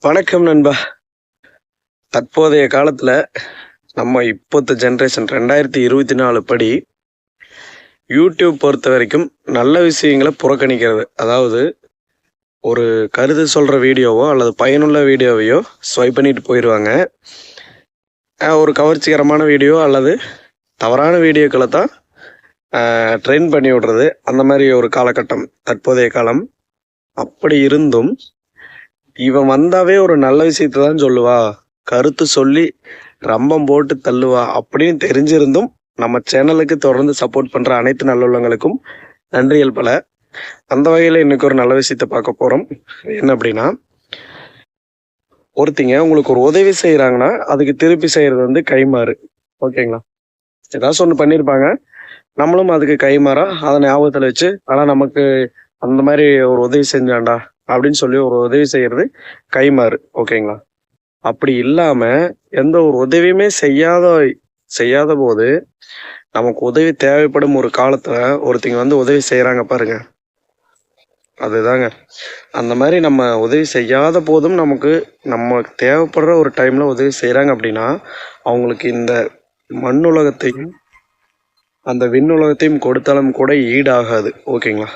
வணக்கம் நண்பா. தற்போதைய காலத்துல நம்ம இப்போத்த ஜென்ரேஷன் 2024 படி யூடியூப் பொறுத்த வரைக்கும் நல்ல விஷயங்களை புறக்கணிக்கிறது. அதாவது ஒரு கருத்து சொல்ற வீடியோவோ அல்லது பயனுள்ள வீடியோவையோ ஸ்வைப் பண்ணிட்டு போயிடுவாங்க. ஒரு கவர்ச்சிகரமான வீடியோ அல்லது தவறான வீடியோக்களை தான் ட்ரெண்ட் பண்ணி விடுறது. அந்த மாதிரி ஒரு காலகட்டம் தற்போதைய காலம். அப்படி இருந்தும் இவன் வந்தாவே ஒரு நல்ல விஷயத்தை தான் சொல்லுவா, கருத்து சொல்லி ரம்பம் போட்டு தள்ளுவா அப்படின்னு தெரிஞ்சிருந்தும் நம்ம சேனலுக்கு தொடர்ந்து சப்போர்ட் பண்ற அனைத்து நல்லுள்ளங்களுக்கும் நன்றிகள் பல. அந்த வகையில இன்னைக்கு ஒரு நல்ல விஷயத்தை பார்க்க போறோம். என்ன அப்படின்னா, ஒருத்திங்க உங்களுக்கு ஒரு உதவி செய்யறாங்கன்னா அதுக்கு திருப்பி செய்யறது வந்து கைமாறு. ஓகேங்களா? ஏதாச்சும் ஒன்று பண்ணியிருப்பாங்க, நம்மளும் அதுக்கு கைமாறா அதை ஞாபகத்தில் வச்சு ஆனால் நமக்கு அந்த மாதிரி ஒரு உதவி செஞ்சாண்டா அப்படின்னு சொல்லி ஒரு உதவி செய்யறது கைமாறு. ஓகேங்களா? அப்படி இல்லாம எந்த ஒரு உதவியுமே செய்யாத போது நமக்கு உதவி தேவைப்படும் ஒரு காலத்துல ஒருத்தங்க வந்து உதவி செய்யறாங்க பாருங்க, அதுதாங்க. அந்த மாதிரி நம்ம உதவி செய்யாத போதும் நம்ம தேவைப்படுற ஒரு டைம்ல உதவி செய்யறாங்க அப்படின்னா அவங்களுக்கு இந்த மண்ணுலகத்தையும் அந்த விண்ணுலகத்தையும் கொடுத்தாலும் கூட ஈடாகாது. ஓகேங்களா?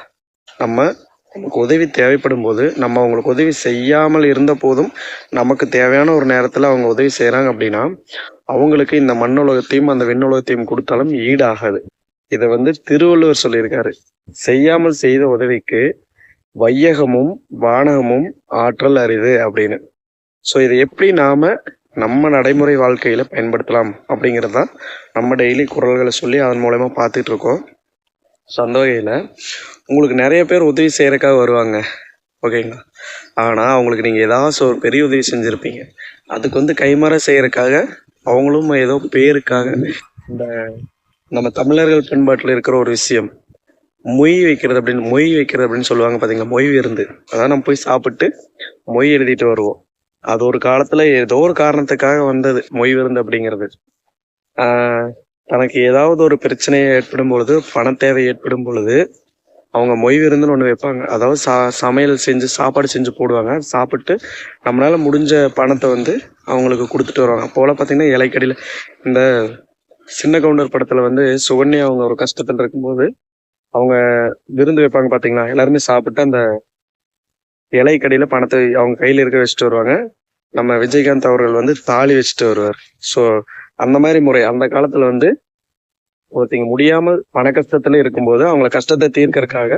நமக்கு உதவி தேவைப்படும் போது நம்ம அவங்களுக்கு உதவி செய்யாமல் இருந்த போதும் நமக்கு தேவையான ஒரு நேரத்தில் அவங்க உதவி செய்கிறாங்க அப்படின்னா அவங்களுக்கு இந்த மண்ணுலகத்தையும் அந்த விண்ணுலகத்தையும் கொடுத்தாலும் ஈடாகாது. இதை வந்து திருவள்ளுவர் சொல்லியிருக்காரு, செய்யாமல் செய்த உதவிக்கு வையகமும் வானகமும் ஆற்றல் அரிது அப்படின்னு. ஸோ இதை எப்படி நம்ம நடைமுறை வாழ்க்கையில பயன்படுத்தலாம் அப்படிங்கிறது தான் நம்ம டெய்லி குரல்களை சொல்லி அதன் மூலமா பார்த்துட்டு இருக்கோம். ஸோ அந்த வகையில் உங்களுக்கு நிறைய பேர் உதவி செய்கிறக்காக வருவாங்க. ஓகேங்களா? ஆனால் அவங்களுக்கு நீங்கள் ஏதாச்சும் ஒரு பெரிய உதவி செஞ்சுருப்பீங்க, அதுக்கு வந்து கைமாற செய்கிறக்காக அவங்களும் ஏதோ பேருக்காக இந்த நம்ம தமிழர்கள் பண்பாட்டில் இருக்கிற ஒரு விஷயம் மொய் வைக்கிறது அப்படின்னு சொல்லுவாங்க பார்த்தீங்களா? மொய் விருந்து. அதான் நம்ம போய் சாப்பிட்டு மொய் எழுதிட்டு வருவோம். அது ஒரு காலத்தில் ஏதோ ஒரு காரணத்துக்காக வந்தது மொய் விருந்து அப்படிங்கிறது. தனக்கு ஏதாவது ஒரு பிரச்சனையை ஏற்படும் பொழுது, பண தேவை ஏற்படும் பொழுது அவங்க மொய் விருந்துன்னு ஒன்று வைப்பாங்க. அதாவது சமையல் செஞ்சு சாப்பாடு செஞ்சு போடுவாங்க. சாப்பிட்டு நம்மளால முடிஞ்ச பணத்தை வந்து அவங்களுக்கு கொடுத்துட்டு வருவாங்க. அப்போலாம் பார்த்தீங்கன்னா இலைக்கடியில் இந்த சின்ன கவுண்டர் படத்தில் வந்து சுகன்யா அவங்க ஒரு கஷ்டத்தில் இருக்கும்போது அவங்க விருந்து வைப்பாங்க பார்த்தீங்களா? எல்லாருமே சாப்பிட்டு அந்த இலைக்கடியில் பணத்தை அவங்க கையில் இருக்க வச்சுட்டு வருவாங்க. நம்ம விஜயகாந்த் அவர்கள் வந்து தாலி வச்சுட்டு வருவார். ஸோ அந்த மாதிரி முறை அந்த காலத்தில் வந்து ஒருத்தங்க முடியாமல் பண கஷ்டத்துல இருக்கும்போது அவங்கள கஷ்டத்தை தீர்க்கறதுக்காக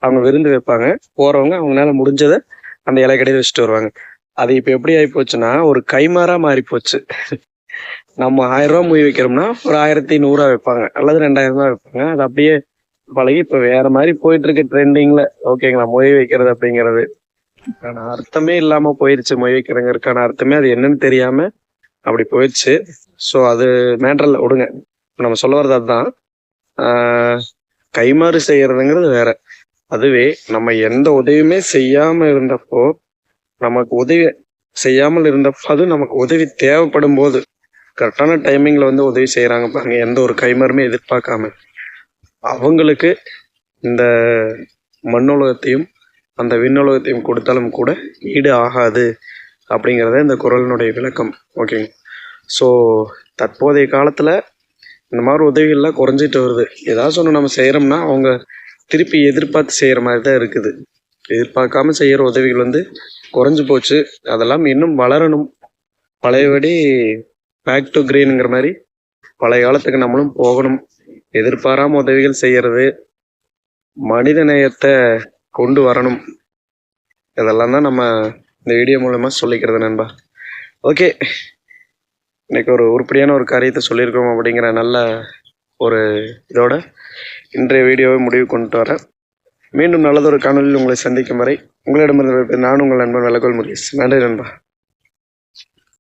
அவங்க விருந்து வைப்பாங்க. போறவங்க அவங்களால முடிஞ்சதை அந்த இலைக்கடையில் வச்சுட்டு வருவாங்க. அது இப்ப எப்படி ஆகி போச்சுன்னா ஒரு கைமாறா மாறி போச்சு. நம்ம 1000 ரூபா மொய் வைக்கிறோம்னா ஒரு 1100 வைப்பாங்க அல்லது 2000 ரூபாய் வைப்பாங்க. அது அப்படியே பழகி இப்ப வேற மாதிரி போயிட்டு இருக்கு ட்ரெண்டிங்ல. ஓகேங்களா? மொய் வைக்கிறது அப்படிங்கிறது ஆனா அர்த்தமே இல்லாம போயிருச்சு. மொய் வைக்கிறதுக்கான அர்த்தமே அது என்னன்னு தெரியாம அப்படி போயிடுச்சு. ஸோ அது மேட்டர்ல விடுங்க. நம்ம சொல்ல வர்றது அதுதான். கைமாறு செய்யறதுங்கிறது வேற. அதுவே நம்ம எந்த உதவியுமே செய்யாம இருந்தப்போ நமக்கு உதவி செய்யாமல் இருந்தப்போ அது நமக்கு உதவி தேவைப்படும் போது கரெக்டான டைமிங்ல வந்து உதவி செய்யறாங்க பாருங்க, எந்த ஒரு கைமாறுமே எதிர்பார்க்காம, அவங்களுக்கு இந்த மண்ணுலகத்தையும் அந்த விண்ணுலகத்தையும் கொடுத்தாலும் கூட ஈடு ஆகாது அப்படிங்கிறத இந்த குரலினுடைய விளக்கம். ஓகேங்க? ஸோ தற்போதைய காலத்துல இந்த மாதிரி உதவிகள்லாம் குறைஞ்சிட்டு வருது. ஏதாச்சும் ஒன்று நம்ம செய்கிறோம்னா அவங்க திருப்பி எதிர்பார்த்து செய்கிற மாதிரி தான் இருக்குது. எதிர்பார்க்காம செய்கிற உதவிகள் வந்து குறைஞ்சி போச்சு. அதெல்லாம் இன்னும் வளரணும். பழையபடி பேக் டு கிரீனுங்கிற மாதிரி பழைய காலத்துக்கு நம்மளும் போகணும். எதிர்பாராம உதவிகள் செய்கிறது, மனித நேயத்தை கொண்டு வரணும். இதெல்லாம் தான் நம்ம இந்த வீடியோ மூலமா சொல்லிக்கிறது நண்பா. ஓகே, இன்னைக்கு ஒரு உருப்படியான ஒரு காரியத்தை சொல்லியிருக்கோம் அப்படிங்கிற நல்ல ஒரு இதோட இன்றைய வீடியோவை முடிவு கொண்டு வரேன். மீண்டும் நல்லதொரு காணொலியில் உங்களை சந்திக்கும் வரை உங்களிடமிருந்து நான் உங்கள் நண்பன் வெள்ளக்கோள் முருகேஷ். நன்றி நண்பா.